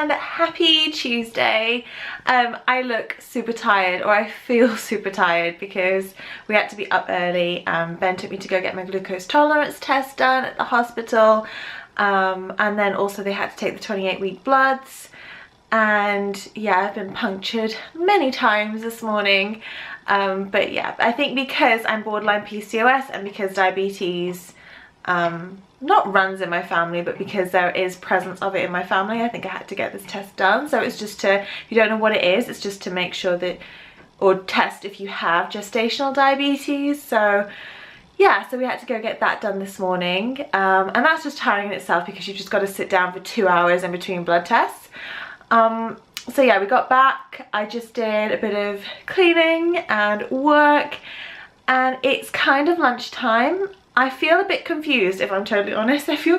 and happy Tuesday. I look super tired, or I feel super tired, because we had to be up early. Ben took me to go get my glucose tolerance test done at the hospital, and then also they had to take the 28-week bloods. And yeah, I've been punctured many times this morning, but yeah, I think because I'm borderline PCOS and because diabetes not runs in my family, but because there is presence of it in my family, I think I had to get this test done. So it's just to, if you don't know what it is, it's just to make sure that, or test if you have gestational diabetes. So yeah, so we had to go get that done this morning, and that's just tiring in itself, because you've just got to sit down for 2 hours in between blood tests. So yeah, we got back, I just did a bit of cleaning and work, and it's kind of lunchtime. I feel a bit confused, if I'm totally honest. I feel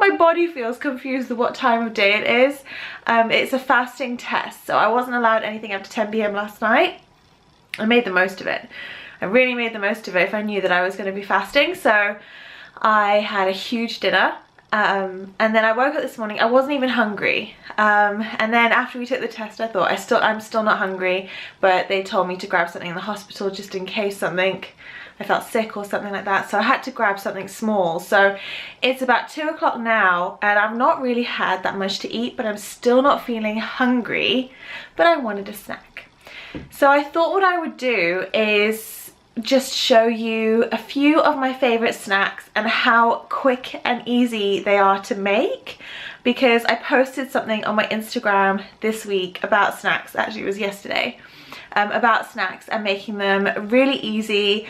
my body feels confused with what time of day it is. It's a fasting test, so I wasn't allowed anything after 10 p.m. last night. I made the most of it. I really made the most of it if I knew that I was going to be fasting. So I had a huge dinner. And then I woke up this morning, I wasn't even hungry, and then after we took the test I thought I'm still not hungry, but they told me to grab something in the hospital just in case I felt sick or something like that, so I had to grab something small. So it's about 2 o'clock now, and I've not really had that much to eat, but I'm still not feeling hungry, but I wanted a snack. So I thought what I would do is just show you a few of my favorite snacks and how quick and easy they are to make, because I posted something on my Instagram this week about snacks, actually it was yesterday, about snacks and making them really easy.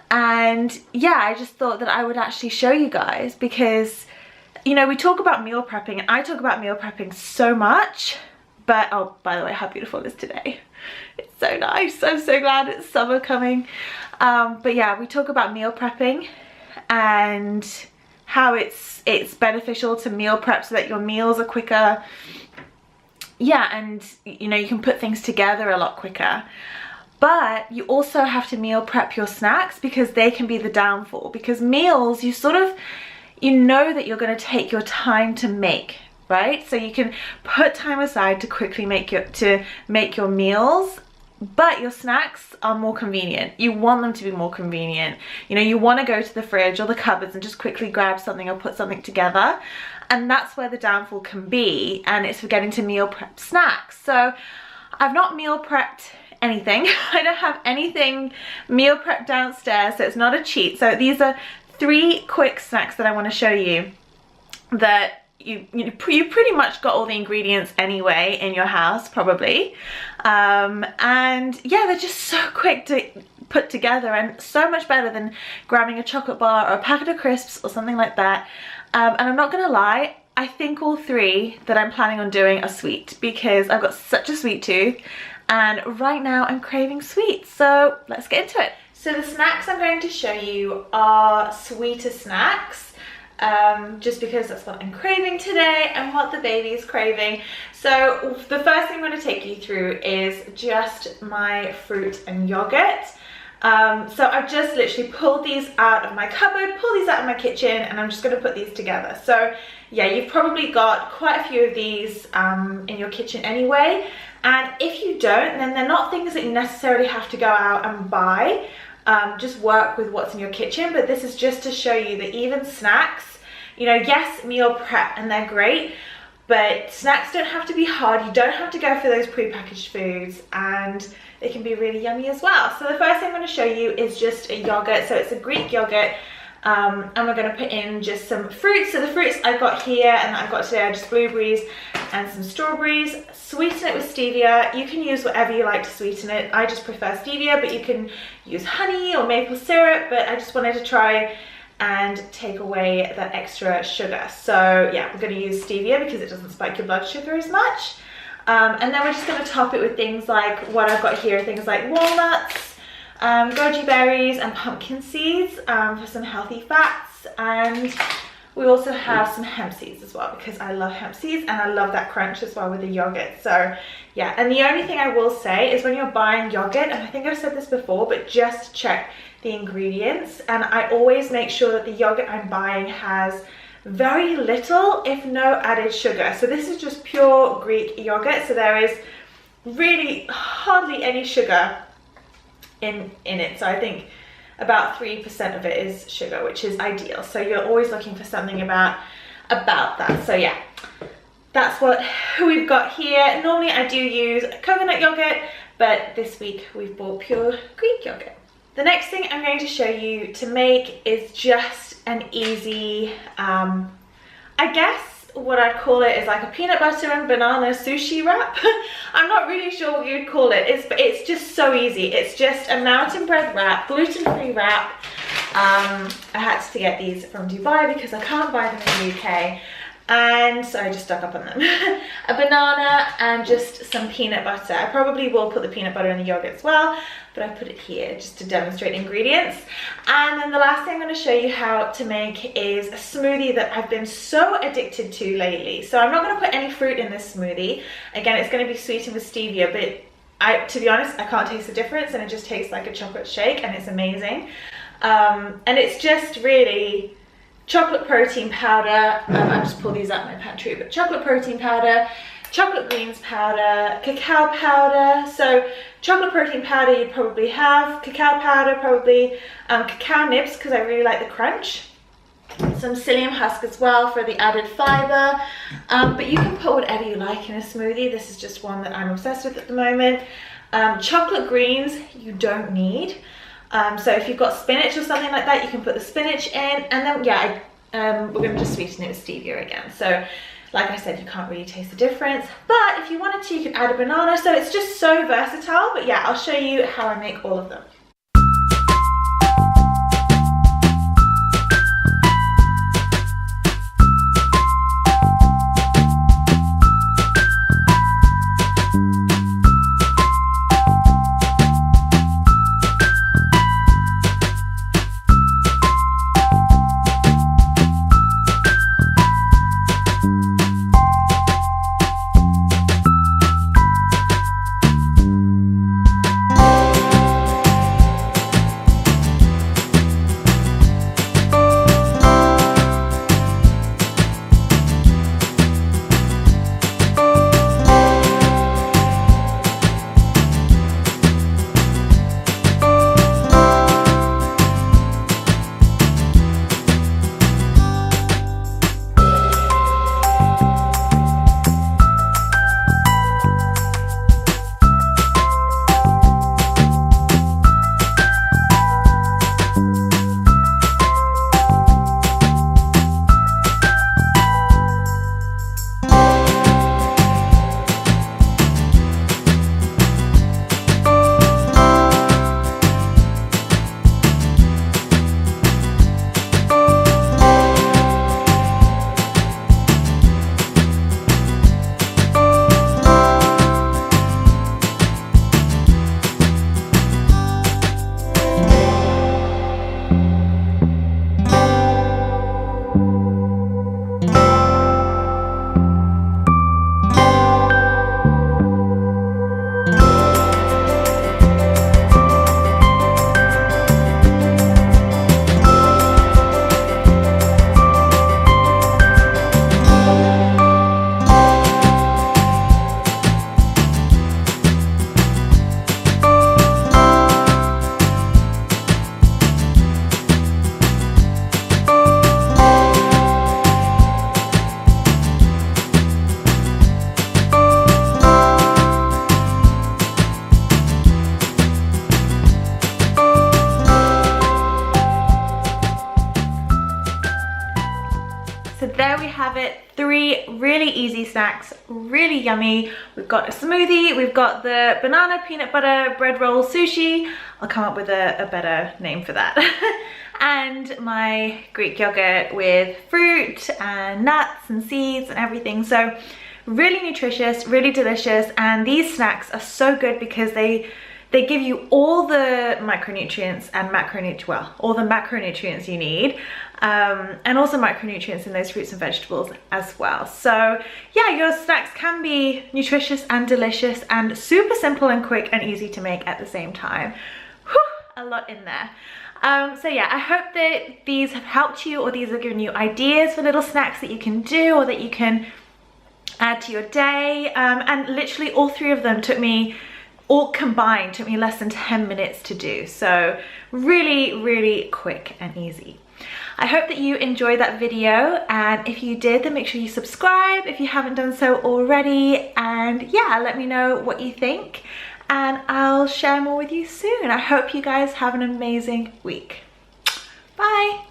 And yeah, I just thought that I would actually show you guys, because you know, we talk about meal prepping, and I talk about meal prepping so much, but oh, by the way, how beautiful it is today. It's so nice. I'm so glad it's summer coming. But yeah, we talk about meal prepping and how it's beneficial to meal prep so that your meals are quicker. Yeah, and you know, you can put things together a lot quicker. But you also have to meal prep your snacks, because they can be the downfall. Because meals, you know that you're going to take your time to make, right? So you can put time aside to quickly make your meals, but your snacks are more convenient. You want them to be more convenient. You know, you want to go to the fridge or the cupboards and just quickly grab something or put something together, and that's where the downfall can be, and it's forgetting to meal prep snacks. So I've not meal prepped anything. I don't have anything meal prepped downstairs, so it's not a cheat. So these are 3 quick snacks that I want to show you that you pretty much got all the ingredients anyway in your house, probably, and yeah, they're just so quick to put together and so much better than grabbing a chocolate bar or a packet of crisps or something like that. And I'm not gonna lie, I think all 3 that I'm planning on doing are sweet, because I've got such a sweet tooth, and right now I'm craving sweets. So let's get into it. So the snacks I'm going to show you are sweeter snacks, just because that's what I'm craving today and what the baby is craving. So the first thing I'm going to take you through is just my fruit and yogurt. So I've just literally pulled these out of my cupboard, pulled these out of my kitchen, and I'm just going to put these together. So yeah, you've probably got quite a few of these in your kitchen anyway, and if you don't, then they're not things that you necessarily have to go out and buy. Just work with what's in your kitchen, but this is just to show you that even snacks, you know, yes, meal prep and they're great, but snacks don't have to be hard. You don't have to go for those prepackaged foods, and they can be really yummy as well. So the first thing I'm going to show you is just a yogurt. So it's a Greek yogurt, and we're going to put in just some fruits. So the fruits I've got here and that I've got today are just blueberries and some strawberries. Sweeten it with stevia. You can use whatever you like to sweeten it. I just prefer stevia, but you can use honey or maple syrup, but I just wanted to try and take away that extra sugar. So yeah, we're going to use stevia because it doesn't spike your blood sugar as much. And then we're just going to top it with things like what I've got here, things like walnuts, goji berries and pumpkin seeds, for some healthy fats. And we also have some hemp seeds as well, because I love hemp seeds and I love that crunch as well with the yogurt. So yeah, and the only thing I will say is when you're buying yogurt, and I think I've said this before, but just check the ingredients. And I always make sure that the yogurt I'm buying has very little, if no added sugar. So this is just pure Greek yogurt, so there is really hardly any sugar in it. So I think about 3% of it is sugar, which is ideal. So you're always looking for something about that. So yeah, that's what we've got here. Normally I do use coconut yogurt, but this week we've bought pure Greek yogurt. The next thing I'm going to show you to make is just an easy, I guess what I'd call it is like a peanut butter and banana sushi wrap. I'm not really sure what you'd call it. It's just so easy. It's just a mountain bread wrap, gluten-free wrap. I had to get these from Dubai because I can't buy them in the UK. And so I just stock up on them. A banana and just some peanut butter. I probably will put the peanut butter in the yogurt as well, but I put it here just to demonstrate ingredients. And then the last thing I'm going to show you how to make is a smoothie that I've been so addicted to lately. So I'm not going to put any fruit in this smoothie. Again, it's going to be sweetened with stevia, but to be honest, I can't taste the difference, and it just tastes like a chocolate shake, and it's amazing. And it's just really chocolate protein powder. I just pulled these out of my pantry, but chocolate protein powder, chocolate greens powder, cacao powder. So chocolate protein powder you'd probably have, cacao powder probably, cacao nibs because I really like the crunch, some psyllium husk as well for the added fiber, but you can put whatever you like in a smoothie. This is just one that I'm obsessed with at the moment. Chocolate greens you don't need. So if you've got spinach or something like that, you can put the spinach in, and then yeah, we're going to just sweeten it with stevia again. So like I said, you can't really taste the difference, but if you wanted to, you could add a banana. So it's just so versatile. But yeah, I'll show you how I make all of them. So there we have it, 3 really easy snacks, really yummy. We've got a smoothie, we've got the banana peanut butter bread roll sushi. I'll come up with a better name for that. And my Greek yogurt with fruit and nuts and seeds and everything. So really nutritious, really delicious, and these snacks are so good because they give you all the micronutrients and all the macronutrients you need. and also micronutrients in those fruits and vegetables as well. So yeah, your snacks can be nutritious and delicious and super simple and quick and easy to make at the same time. Whew, a lot in there. So yeah, I hope that these have helped you, or these have given you ideas for little snacks that you can do or that you can add to your day. And literally all three of them all combined took me less than 10 minutes to do. So really, really quick and easy. I hope that you enjoyed that video, and if you did, then make sure you subscribe if you haven't done so already. And yeah, let me know what you think, and I'll share more with you soon. I hope you guys have an amazing week. Bye.